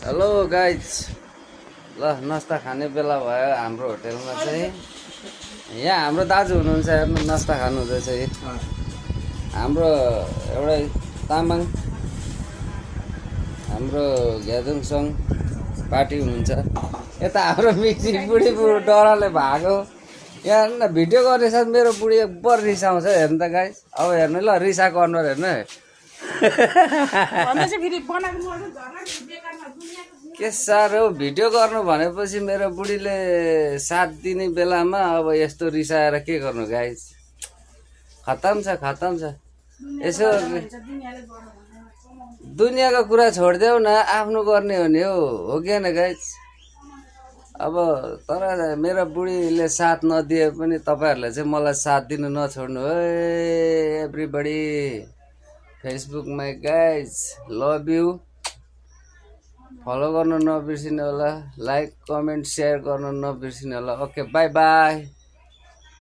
Hello guys ल नास्ता खाने बेला भयो हाम्रो होटेलमा चाहिँ यहाँ हाम्रो दाजु हुनुहुन्छ हेर्नु नास्ता खानु हुँदैछ हाम्रो एउटा तामाङ हाम्रो ग्यादुङ सङ पार्टी हुनुहुन्छ यता हाम्रो मिक्सी बुढी डराले भागो यहाँ न भिडियो गर्ने साथ मेरो बुढी बर रिसाउँछ हेर्नु त गाइज अब हेर्नु ल रिसाको अनुहार हेर्नु के साह्रो भिडियो गर्नु भनेपछि मेरो बुढीले साथ दिने बेलामा अब यस्तो रिसाएर के गर्नु गाइज खतम छ यसो दुनियाँको कुरा छोडिदेऊ न आफ्नो गर्ने हो नि हो कि होइन गाइज अब तर मेरो बुढीले साथ नदिए पनि तपाईँहरूले चाहिँ मलाई साथ दिनु नछोड्नु है एभ्रीबडी फेसबुकमा गाइज लभ यू फलो गर्न नबिर्सिनु होला लाइक कमेन्ट सेयर गर्न नबिर्सिनु होला ओके बाई बाई।